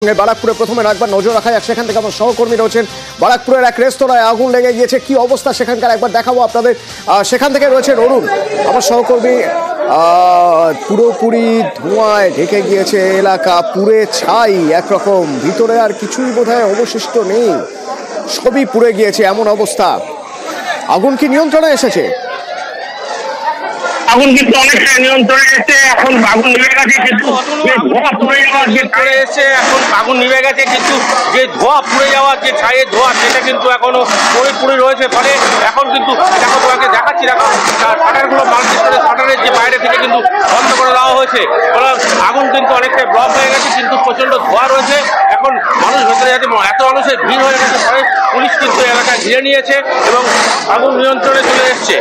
বারাকপুরে প্রথমে একবার নজর রাখা যাক, সেখান থেকে আমার সহকর্মী রয়েছেন। বারাকপুরের এক রেস্তোরাঁয় আগুন লেগে গিয়েছে, কি অবস্থা সেখানকার একবার দেখাবো আপনাদের। সেখান থেকে রয়েছেন অরুণ, আমার সহকর্মী। পুরোপুরি ধোঁয়ায় ঢেকে গিয়েছে এলাকা, পুড়ে ছাই একরকম, ভিতরে আর কিছুই বোধহয় অবশিষ্ট নেই, সবই পুড়ে গিয়েছে এমন অবস্থা। আগুন কি নিয়ন্ত্রণে এসেছে? আগুন কিন্তু অনেকটা নিয়ন্ত্রণে এসেছে, এখন আগুন নিভে গেছে, কিন্তু ধোঁয়া পুড়ে যাওয়ার যে করে এসেছে, এখন আগুন নিভে গেছে, কিন্তু যে ধোঁয়া পুড়ে যাওয়ার যে ছাইয়ের ধোঁয়া সেটা কিন্তু এখনো পুরোপুরি রয়েছে। ফলে এখন কিন্তু দেখো, তোমাকে দেখাচ্ছি, দেখো শাটারগুলো মাল্টিস্টোরেজ শাটারের যে বাইরে থেকে কিন্তু বন্ধ করে দেওয়া হয়েছে। ফলে আগুন কিন্তু অনেকটা ব্লক হয়ে গেছে, কিন্তু প্রচন্ড ধোঁয়া রয়েছে। এখন মানুষ ভেতরে যাতে এত মানুষের ভিড় হয়ে গেছে, ফলে পুলিশ কিন্তু এলাকায় ঘিরে নিয়েছে এবং আগুন নিয়ন্ত্রণে চলে এসছে।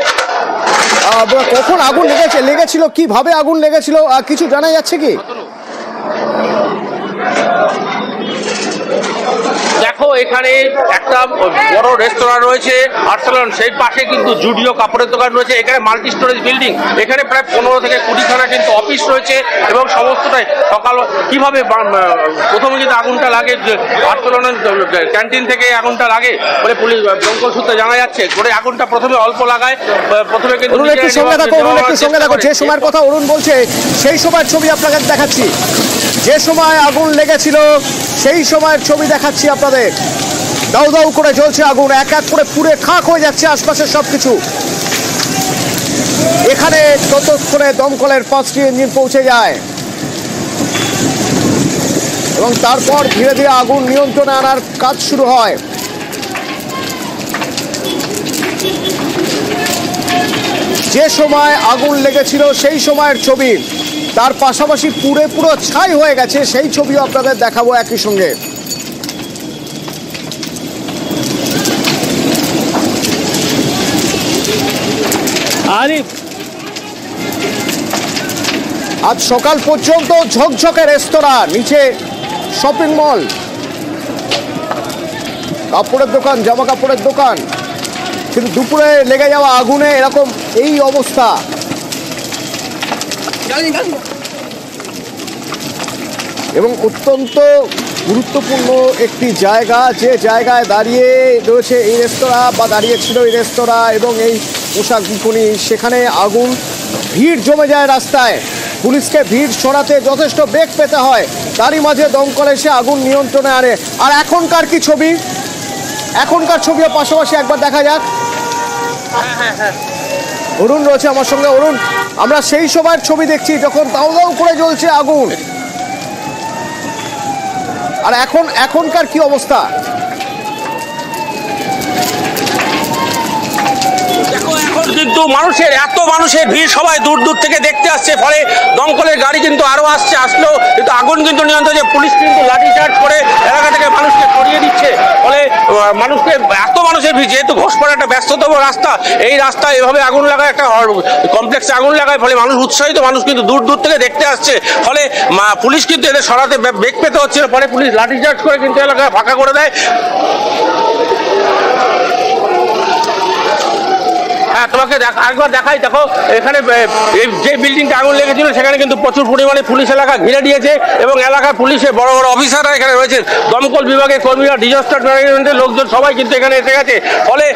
কখন আগুন লেগেছিল, কিভাবে আগুন লেগেছিল কিছু জানা যাচ্ছে কি? দেখো, এখানে একটা বড় রেস্তোরাঁ রয়েছে আর্সেনাল, সেই পাশে কিন্তু জুডিও কাপড়ের দোকান রয়েছে, এখানে মাল্টি স্টোরেজ বিল্ডিং, এখানে প্রায় 15 থেকে 20খানা কিন্তু অফিস রয়েছে এবং সমস্তটাই সকাল কিভাবে প্রথমে কিন্তু আগুনটা লাগে আর্সেনাল ক্যান্টিন থেকে আগুনটা লাগে বলে পুলিশ দমকল সূত্রে জানা যাচ্ছে। করে আগুনটা প্রথমে অল্প লাগায়, প্রথমে কিন্তু সঙ্গে দেখো যে সময়ের কথা অরুণ বলছে, সেই সময়ের ছবি আপনাদের দেখাচ্ছি। যে সময় আগুন লেগেছিল সেই সময়ের ছবি দেখাচ্ছি আপনাদের। দাউ দাউ করে জ্বলছে আগুন, এক এক করে পুড়ে খাক হয়ে যাচ্ছে আশপাশের সবকিছু। এখানে ততক্ষণে দমকলের 5টি ইঞ্জিন পৌঁছে যায় এবং তারপর ধীরে ধীরে আগুন নিয়ন্ত্রণে আনার কাজ শুরু হয়। যে সময় আগুন লেগেছিল সেই সময়ের ছবি, তার পাশাপাশি পুরো ছাই হয়ে গেছে সেই ছবিও আপনাদের দেখাবো একই সঙ্গে। আজ সকাল পর্যন্ত ঝকঝকে রেস্তোরাঁ, নিচে শপিং মল, কাপড়ের দোকান, জামা কাপড়ের দোকান, কিন্তু দুপুরে লেগে যাওয়া আগুনে এরকম এই অবস্থা। এবং অত্যন্ত গুরুত্বপূর্ণ একটি জায়গা, যে জায়গায় দাঁড়িয়ে রয়েছে এই রেস্তোরাঁ বা দাঁড়িয়েছিল এই রেস্তোরাঁ এবং এই পোশাক বিপণী, সেখানে আগুন, ভিড় জমে যায় রাস্তায়, পুলিশকে ভিড় সরাতে যথেষ্ট বেগ পেতে হয়, তারই মাঝে দমকল এসে আগুন নিয়ন্ত্রণে আনে। আর এখনকার কি ছবি, এখনকার ছবিও পাশাপাশি একবার দেখা যাক। অরুণ রয়েছে আমার সঙ্গে। অরুণ, আমরা সেই সময়ের ছবি দেখছি যখন দাউ দাউ করে জ্বলছে আগুন, আর এখনকার কি অবস্থা? কিন্তু মানুষের ভিড়, সবাই দূর দূর থেকে দেখতে আসছে, ফলে দমকলের গাড়ি কিন্তু আরো আসলো, কিন্তু আগুন কিন্তু নিয়ন্ত্রণে, পুলিশ কিন্তু লাঠিচার্জ করে এলাকা থেকে মানুষকে সরিয়ে দিচ্ছে। ফলে মানুষের ভিড়, যেহেতু ঘোষপাড়া একটা ব্যস্ততম রাস্তা, এই রাস্তায় এভাবে আগুন লাগায়, একটা কমপ্লেক্সে আগুন লাগায়, ফলে মানুষ উৎসাহিত, মানুষ কিন্তু দূর দূর থেকে দেখতে আসছে। ফলে পুলিশ কিন্তু এদের সরাতে বেগ পেতে হচ্ছিল, ফলে পুলিশ লাঠিচার্জ করে কিন্তু এলাকায় ফাঁকা করে দেয়। হ্যাঁ, তোমাকে একবার দেখাই। দেখো, এখানে যে বিল্ডিংটা আগুন লেগেছিল সেখানে কিন্তু প্রচুর পরিমাণে পুলিশ এলাকা ঘিরে দিয়েছে এবং এলাকার পুলিশের বড় বড় অফিসাররা এখানে রয়েছে, দমকল বিভাগের কর্মীরা, ডিজাস্টার ম্যানেজমেন্টের লোকজন সবাই কিন্তু এখানে এসে গেছে। ফলে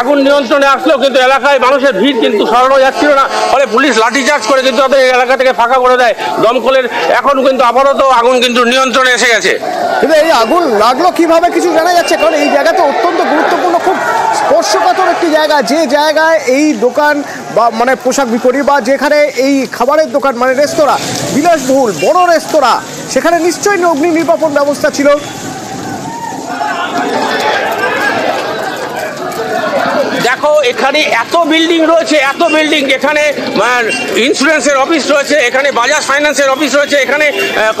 আগুন নিয়ন্ত্রণে আসলেও কিন্তু এলাকায় মানুষের ভিড় কিন্তু সরানো যাচ্ছিল না, ফলে পুলিশ লাঠিচার্জ করে কিন্তু তাদের এলাকা থেকে ফাঁকা করে দেয় দমকলের। এখন কিন্তু আপাতত আগুন কিন্তু নিয়ন্ত্রণে এসে গেছে। কিন্তু এই আগুন লাগলো কিভাবে কিছু জানা যাচ্ছে? কারণ এই জায়গাটা অত্যন্ত গুরুত্বপূর্ণ, খুব স্পর্শকাতর একটি জায়গা, যে জায়গায় এই দোকান বা মানে পোশাক বিপণী বা যেখানে এই খাবারের দোকান, মানে রেস্তোরাঁ, বিলাসবহুল বড় রেস্তোরাঁ, সেখানে নিশ্চয়ই অগ্নি নির্বাপন ব্যবস্থা ছিল। দেখো, এখানে এত বিল্ডিং রয়েছে, এখানে ইন্স্যুরেন্সের অফিস রয়েছে, এখানে বাজাজ ফাইন্যান্সের অফিস রয়েছে, এখানে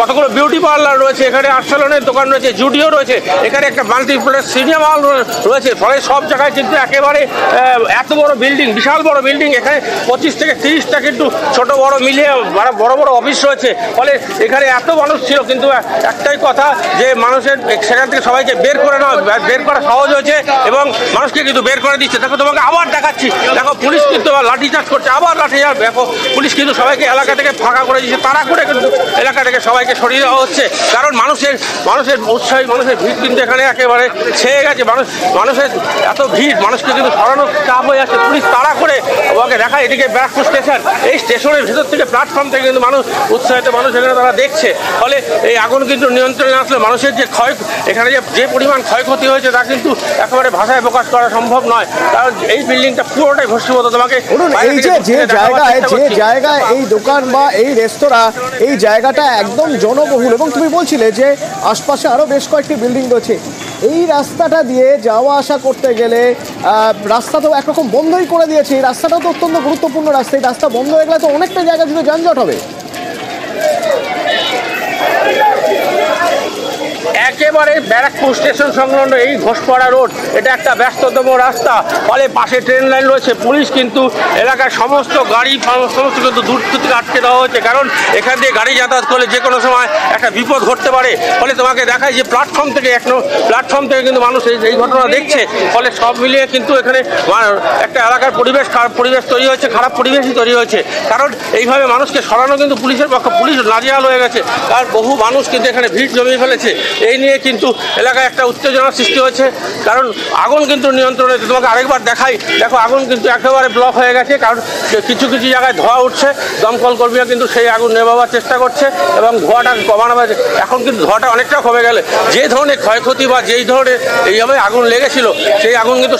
কতগুলো বিউটি পার্লার রয়েছে, এখানে আর্সেনালের দোকান রয়েছে, জুডিও রয়েছে, এখানে একটা মাল্টিপ্লেক্স সিনেমা হল রয়েছে। ফলে সব জায়গায় কিন্তু একেবারে এত বড় বিল্ডিং, বিশাল বড় বিল্ডিং, এখানে 25 থেকে 30টা কিন্তু ছোট বড় মিলিয়ে বড় বড় অফিস রয়েছে। ফলে এখানে এত মানুষ ছিল, কিন্তু একটাই কথা যে মানুষের সেখান থেকে সবাইকে বের করা সহজ হয়েছে এবং মানুষকে কিন্তু বের করে দিচ্ছে। দেখো, তোমাকে তোমাকে আবার দেখাচ্ছি, দেখো পুলিশ কিন্তু লাঠিচার্জ করছে, আবার লাঠিচার্জ, দেখো পুলিশ কিন্তু সবাইকে এলাকা থেকে ফাঁকা করে দিচ্ছে, তাড়া করে কিন্তু এলাকা থেকে সবাইকে সরিয়ে দেওয়া হচ্ছে। কারণ মানুষের উৎসাহী মানুষের ভিড় কিন্তু এখানে একেবারে ছেয়ে গেছে। মানুষের এত ভিড়, মানুষকে কিন্তু সরানোর চাপ হয়ে যাচ্ছে। পুলিশ তাড়া করে ওকে দেখায় এদিকে ব্যারাকপুর স্টেশন, এই স্টেশনের ভেতর থেকে প্ল্যাটফর্ম থেকে কিন্তু মানুষ উৎসাহিত মানুষ এখানে তারা দেখছে। ফলে এই আগুন কিন্তু নিয়ন্ত্রণে আসলে মানুষের যে এখানে যে পরিমাণ ক্ষয়ক্ষতি হয়েছে তা কিন্তু একেবারে ভাষায় প্রকাশ করা সম্ভব নয়। কারণ এই বিল্ডিংটা পুরোটাই ভস্মীভূত। তোমাকে এই যে জায়গায় এই দোকান বা এই রেস্তোরাঁ, এই জায়গাটা একদম জনবহুল এবং তুমি বলছিলে যে আশপাশে আরো বেশ কয়েকটি বিল্ডিং রয়েছে। এই রাস্তাটা দিয়ে যাওয়া আসা করতে গেলে রাস্তা তো একরকম বন্ধই করে দিয়েছে। এই রাস্তাটাও তো অত্যন্ত গুরুত্বপূর্ণ রাস্তা। এই রাস্তা বন্ধ হয়ে গেলে তো অনেকটা জায়গা জুড়ে যানজট হবে। একেবারে ব্যারাকপুর স্টেশন সংলগ্ন এই ঘোষপাড়া রোড, এটা একটা ব্যস্ততম রাস্তা। ফলে পাশে ট্রেন লাইন রয়েছে। পুলিশ কিন্তু এলাকার সমস্ত গাড়ি সমস্ত কিন্তু দূর থেকে আটকে দেওয়া হয়েছে। কারণ এখান দিয়ে গাড়ি যাতায়াত করলে যে কোনো সময় একটা বিপদ ঘটতে পারে। ফলে তোমাকে দেখায় যে প্ল্যাটফর্ম থেকে কিন্তু মানুষ এই ঘটনা দেখছে। ফলে সব মিলিয়ে কিন্তু এখানে একটা এলাকার পরিবেশ তৈরি হয়েছে, খারাপ পরিবেশই তৈরি হয়েছে। কারণ এইভাবে মানুষকে সরানো কিন্তু পুলিশের পক্ষে, পুলিশ নাজেহাল হয়ে গেছে। কারণ বহু মানুষ কিন্তু এখানে ভিড় জমিয়ে ফেলেছে। এই নিয়ে কিন্তু এলাকায় একটা উত্তেজনার সৃষ্টি হয়েছে। কারণ আগুন কিন্তু নিয়ন্ত্রণে, তোমাকে আরেকবার দেখাই, দেখো আগুন কিন্তু একেবারে ব্লক হয়ে গেছে। কারণ কিছু জায়গায় ধোঁয়া উঠছে, দমকল কর্মীরা কিন্তু সেই আগুন নেভাবার চেষ্টা করছে এবং ধোঁয়াটা কমানো হয়েছে। এখন কিন্তু ধোঁয়াটা অনেকটা কমে গেলে যে ধরনের ক্ষয়ক্ষতি বা যেই ধরনের এইভাবে আগুন লেগেছিল, সেই আগুন কিন্তু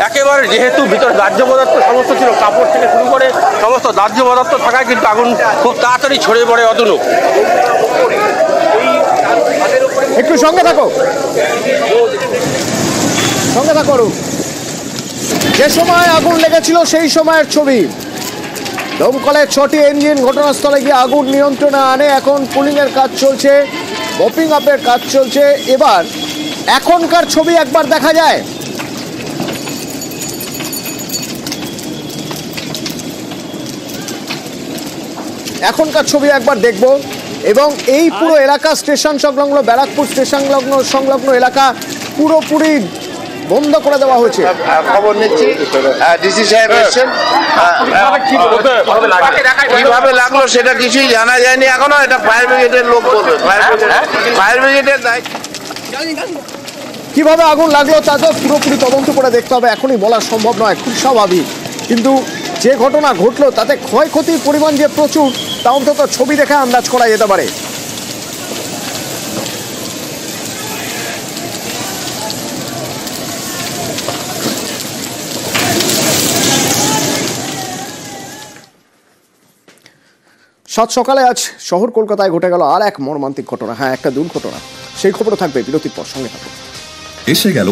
একেবারে, যেহেতু ভিতরে দাহ্য পদার্থ সমস্ত ছিল, কাপড় থেকে শুরু করে সমস্ত দাহ্য পদার্থ থাকায় কিন্তু আগুন খুব তাড়াতাড়ি ছড়িয়ে পড়ে অতনু। একটু সঙ্গে থাকো যে সময় আগুন লেগেছিল সেই সময়ের ছবি। দমকলের 6টি ইঞ্জিন ঘটনাস্থলে গিয়ে আগুন নিয়ন্ত্রণে আনে। এখন পুলিং এর কাজ চলছে, মপিং আপের কাজ চলছে। এবার এখনকার ছবি একবার দেখা যায়। এখনকার ছবি একবার দেখব এবং এই পুরো এলাকা স্টেশন সংলগ্ন, ব্যারাকপুর স্টেশন সংলগ্ন এলাকা পুরোপুরি বন্ধ করে দেওয়া হয়েছে। খবর নিচ্ছি, ডিসি সাহেব এসেছেন। কিভাবে লাগলো সেটা কিছুই জানা যায়নি এখনো। এটা ফায়ার ব্রিগেডের লোক বলবে, ফায়ার ব্রিগেডের দায়িত্ব। কিভাবে আগুন লাগলো তা তো পুরোপুরি তদন্ত করে দেখতে হবে, এখনই বলা সম্ভব নয়, খুব স্বাভাবিক। কিন্তু যে ঘটনা ঘটলো তাতে ক্ষয়ক্ষতির পরিমাণ যে প্রচুর, তা অন্তত ছবি দেখে আন্দাজ করা যেতে পারে। সাত সকালে আজ শহর কলকাতায় ঘটে গেল আর এক মর্মান্তিক ঘটনা। হ্যাঁ, একটা দুর্ঘটনা। সেই খবরও থাকবে বিরতির পর, সঙ্গে থাকবে। এসে গেল